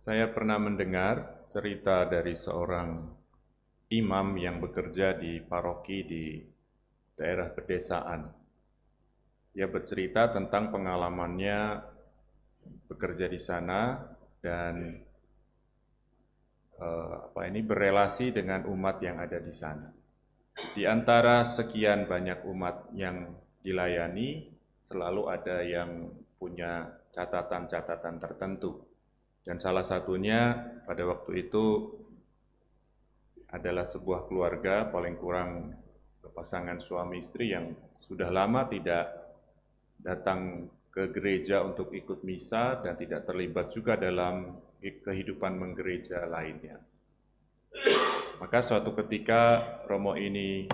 Saya pernah mendengar cerita dari seorang imam yang bekerja di paroki di daerah pedesaan. Dia bercerita tentang pengalamannya bekerja di sana dan berelasi dengan umat yang ada di sana. Di antara sekian banyak umat yang dilayani, selalu ada yang punya catatan-catatan tertentu. Dan salah satunya pada waktu itu adalah sebuah keluarga, paling kurang pasangan suami istri yang sudah lama tidak datang ke gereja untuk ikut misa dan tidak terlibat juga dalam kehidupan menggereja lainnya. Maka suatu ketika Romo ini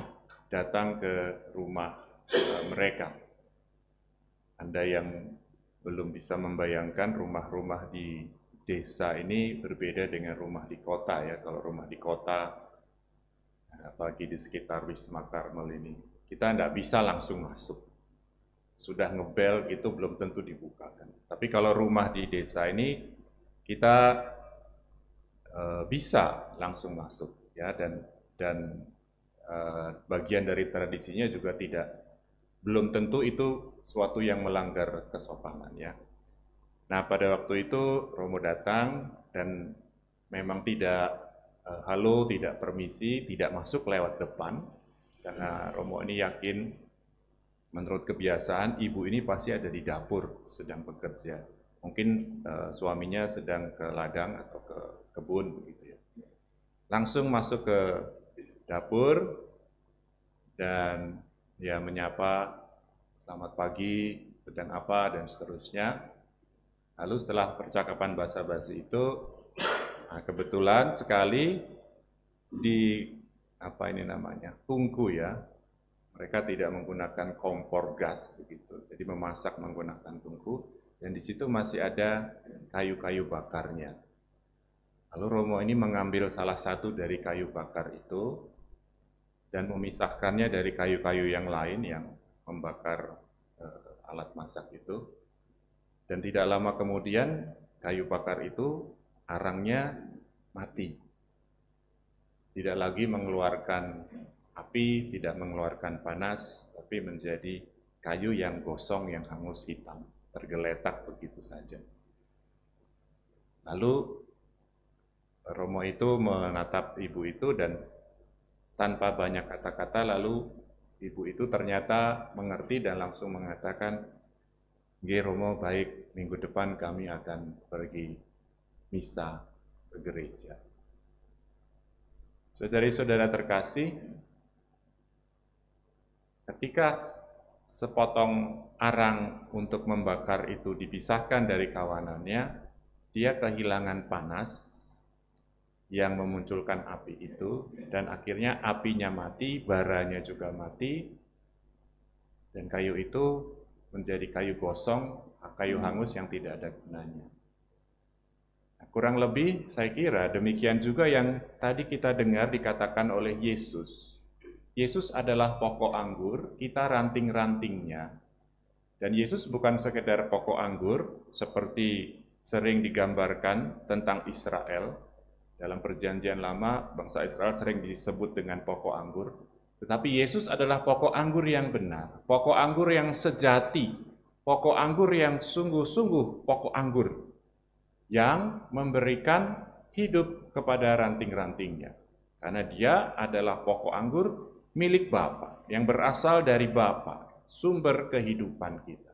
datang ke rumah mereka. Anda yang belum bisa membayangkan rumah-rumah di desa ini berbeda dengan rumah di kota ya. Kalau rumah di kota, apalagi di sekitar Wisma Karmel ini, kita tidak bisa langsung masuk. Sudah ngebel gitu belum tentu dibukakan. Tapi kalau rumah di desa ini kita bisa langsung masuk ya, dan bagian dari tradisinya juga belum tentu itu suatu yang melanggar kesopanan ya. Nah pada waktu itu Romo datang dan memang tidak halo, tidak permisi, tidak masuk lewat depan karena Romo ini yakin menurut kebiasaan ibu ini pasti ada di dapur sedang bekerja. Mungkin suaminya sedang ke ladang atau ke kebun begitu ya. Langsung masuk ke dapur dan dia menyapa, selamat pagi, sedang apa, dan seterusnya. Lalu setelah percakapan basa-basi itu, kebetulan sekali di tungku ya, mereka tidak menggunakan kompor gas begitu, jadi memasak menggunakan tungku, dan di situ masih ada kayu-kayu bakarnya. Lalu Romo ini mengambil salah satu dari kayu bakar itu dan memisahkannya dari kayu-kayu yang lain yang membakar alat masak itu. Dan tidak lama kemudian kayu bakar itu arangnya mati. Tidak lagi mengeluarkan api, tidak mengeluarkan panas, tapi menjadi kayu yang gosong, yang hangus hitam, tergeletak begitu saja. Lalu Romo itu menatap ibu itu dan tanpa banyak kata-kata lalu ibu itu ternyata mengerti dan langsung mengatakan, "Nggih Romo, baik, minggu depan kami akan pergi misa ke gereja." Saudari-saudara terkasih, ketika sepotong arang untuk membakar itu dipisahkan dari kawanannya, dia kehilangan panas yang memunculkan api itu, dan akhirnya apinya mati, baranya juga mati, dan kayu itu menjadi kayu gosong, kayu hangus yang tidak ada gunanya. Nah, kurang lebih saya kira demikian juga yang tadi kita dengar dikatakan oleh Yesus. Yesus adalah pokok anggur, kita ranting-rantingnya. Dan Yesus bukan sekedar pokok anggur seperti sering digambarkan tentang Israel. Dalam perjanjian lama, bangsa Israel sering disebut dengan pokok anggur. Tetapi Yesus adalah pokok anggur yang benar, pokok anggur yang sejati, pokok anggur yang sungguh-sungguh pokok anggur, yang memberikan hidup kepada ranting-rantingnya. Karena dia adalah pokok anggur milik Bapa, yang berasal dari Bapa, sumber kehidupan kita.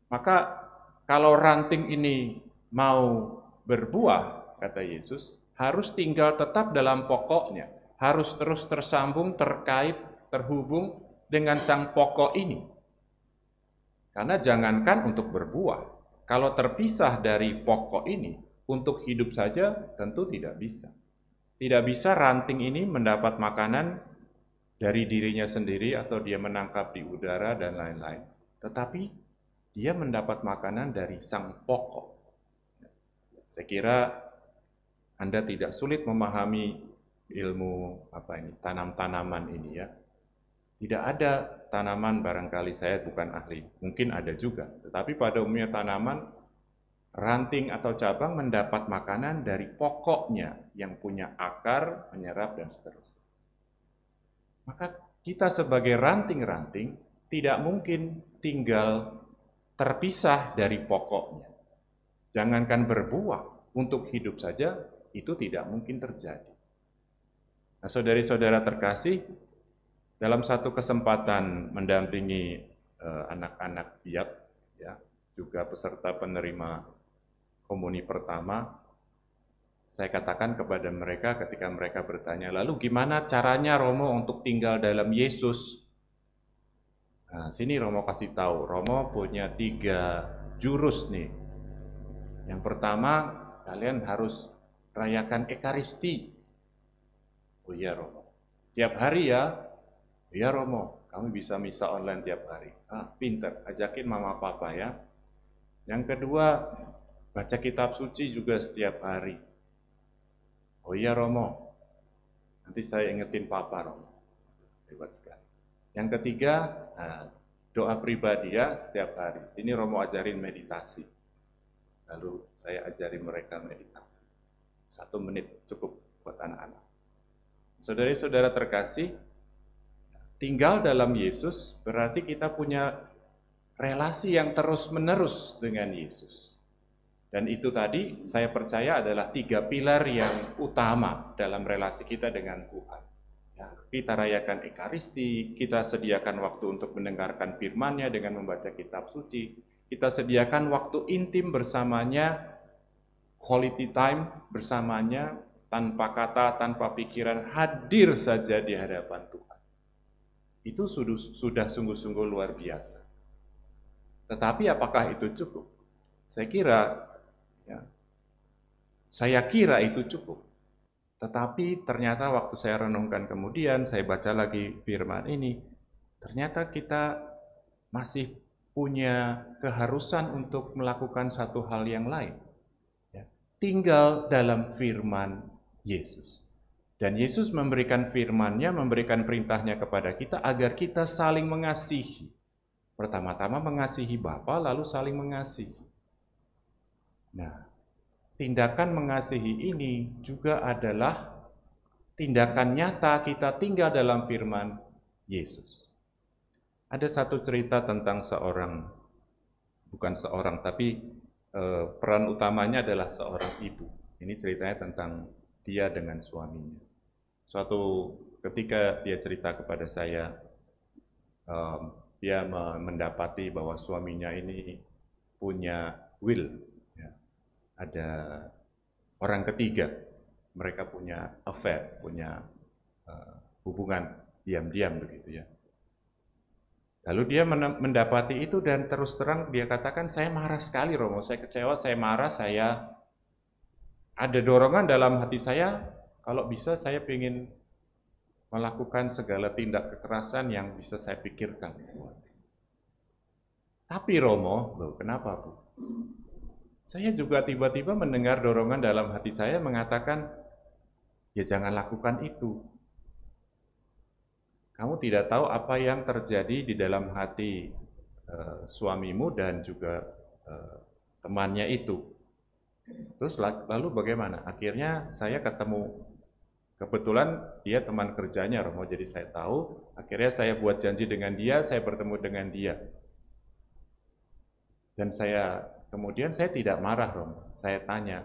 Maka kalau ranting ini mau berbuah, kata Yesus, harus tinggal tetap dalam pokoknya, harus terus tersambung, terkait, terhubung dengan sang pokok ini. Karena jangankan untuk berbuah, kalau terpisah dari pokok ini, untuk hidup saja tentu tidak bisa. Tidak bisa ranting ini mendapat makanan dari dirinya sendiri atau dia menangkap di udara dan lain-lain. Tetapi dia mendapat makanan dari sang pokok. Saya kira Anda tidak sulit memahami ilmu tanam-tanaman ini ya. Tidak ada tanaman, barangkali saya bukan ahli, mungkin ada juga. Tetapi pada umumnya tanaman ranting atau cabang mendapat makanan dari pokoknya yang punya akar, menyerap, dan seterusnya. Maka kita sebagai ranting-ranting tidak mungkin tinggal terpisah dari pokoknya. Jangankan berbuah, untuk hidup saja itu tidak mungkin terjadi. Nah, saudari-saudara terkasih, dalam satu kesempatan mendampingi anak-anak biak, ya, juga peserta penerima komuni pertama, saya katakan kepada mereka ketika mereka bertanya, lalu gimana caranya Romo untuk tinggal dalam Yesus? Nah, sini Romo kasih tahu, Romo punya 3 jurus nih. Yang pertama, kalian harus rayakan Ekaristi. Oh iya Romo, tiap hari ya? Iya Romo, kami bisa misa online tiap hari. Pinter, ajakin mama papa ya. Yang kedua, baca kitab suci juga setiap hari. Oh iya Romo, nanti saya ingetin papa Romo. Hebat sekali. Yang ketiga, doa pribadi ya setiap hari. Ini Romo ajarin meditasi. Lalu saya ajari mereka meditasi. 1 menit cukup buat anak-anak. Saudara-saudara terkasih, tinggal dalam Yesus berarti kita punya relasi yang terus-menerus dengan Yesus. Dan itu tadi saya percaya adalah 3 pilar yang utama dalam relasi kita dengan Tuhan. Ya, kita rayakan Ekaristi, kita sediakan waktu untuk mendengarkan firman-Nya dengan membaca kitab suci, kita sediakan waktu intim bersamanya, quality time bersamanya, tanpa kata, tanpa pikiran, hadir saja di hadapan Tuhan. Itu sudah sungguh-sungguh luar biasa. Tetapi apakah itu cukup? Saya kira itu cukup. Tetapi ternyata waktu saya renungkan kemudian, saya baca lagi firman ini, ternyata kita masih punya keharusan untuk melakukan satu hal yang lain. Ya, tinggal dalam firman Yesus. Dan Yesus memberikan firman-Nya, memberikan perintahnya kepada kita agar kita saling mengasihi. Pertama-tama mengasihi Bapa, lalu saling mengasihi. Nah, tindakan mengasihi ini juga adalah tindakan nyata kita tinggal dalam firman Yesus. Ada satu cerita tentang tapi peran utamanya adalah seorang ibu. Ini ceritanya tentang dia dengan suaminya. Suatu ketika dia cerita kepada saya, dia mendapati bahwa suaminya ini punya will, ya. Ada orang ketiga, mereka punya affair, punya hubungan diam-diam begitu ya. Lalu dia mendapati itu dan terus terang dia katakan, saya marah sekali Romo, saya kecewa, saya marah, saya ada dorongan dalam hati saya, kalau bisa saya ingin melakukan segala tindak kekerasan yang bisa saya pikirkan. Tapi Romo, loh kenapa Bu? Saya juga tiba-tiba mendengar dorongan dalam hati saya mengatakan, ya jangan lakukan itu. Kamu tidak tahu apa yang terjadi di dalam hati suamimu dan juga temannya itu. Terus lalu bagaimana? Akhirnya saya ketemu, kebetulan dia teman kerjanya Romo, jadi saya tahu. Akhirnya saya buat janji dengan dia, saya bertemu dengan dia. Dan kemudian saya tidak marah Romo. Saya tanya,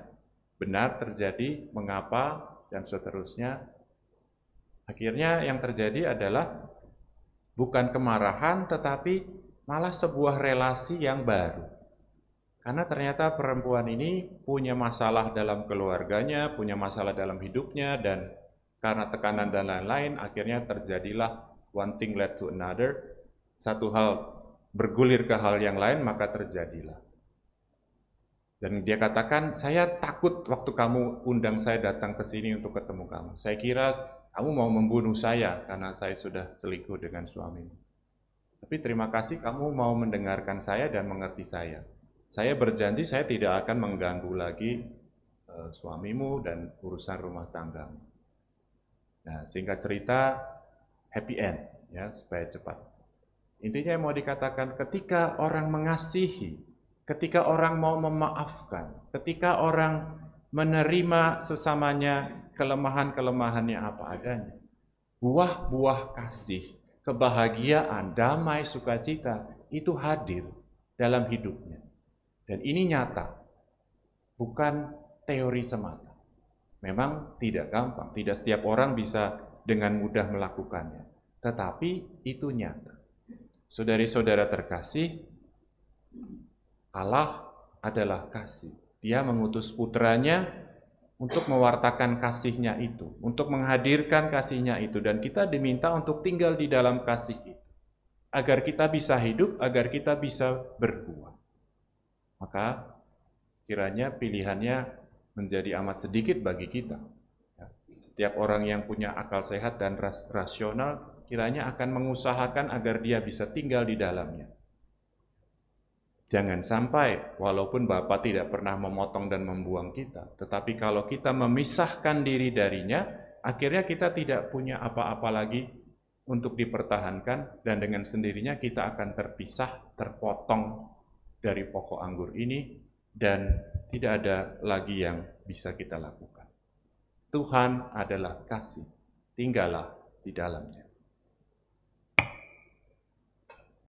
benar terjadi, mengapa, dan seterusnya. Akhirnya yang terjadi adalah bukan kemarahan, tetapi malah sebuah relasi yang baru. Karena ternyata perempuan ini punya masalah dalam keluarganya, punya masalah dalam hidupnya, dan karena tekanan dan lain-lain, akhirnya terjadilah one thing led to another. Satu hal bergulir ke hal yang lain, maka terjadilah. Dan dia katakan, saya takut waktu kamu undang saya datang ke sini untuk ketemu kamu. Saya kira kamu mau membunuh saya karena saya sudah selingkuh dengan suamimu. Tapi terima kasih kamu mau mendengarkan saya dan mengerti saya. Saya berjanji saya tidak akan mengganggu lagi suamimu dan urusan rumah tanggamu. Nah, singkat cerita, happy end, ya supaya cepat. Intinya yang mau dikatakan, ketika orang mengasihi, ketika orang mau memaafkan, ketika orang menerima sesamanya kelemahan-kelemahannya apa adanya, buah-buah kasih, kebahagiaan, damai, sukacita itu hadir dalam hidupnya. Dan ini nyata, bukan teori semata. Memang tidak gampang, tidak setiap orang bisa dengan mudah melakukannya. Tetapi itu nyata. Saudari-saudara terkasih, Allah adalah kasih. Dia mengutus putranya untuk mewartakan kasihnya itu, untuk menghadirkan kasihnya itu, dan kita diminta untuk tinggal di dalam kasih itu, agar kita bisa hidup, agar kita bisa berbuah. Maka kiranya pilihannya menjadi amat sedikit bagi kita. Setiap orang yang punya akal sehat dan rasional kiranya akan mengusahakan agar dia bisa tinggal di dalamnya. Jangan sampai, walaupun Bapa tidak pernah memotong dan membuang kita, tetapi kalau kita memisahkan diri darinya, akhirnya kita tidak punya apa-apa lagi untuk dipertahankan, dan dengan sendirinya kita akan terpisah, terpotong dari pokok anggur ini, dan tidak ada lagi yang bisa kita lakukan. Tuhan adalah kasih, tinggallah di dalamnya.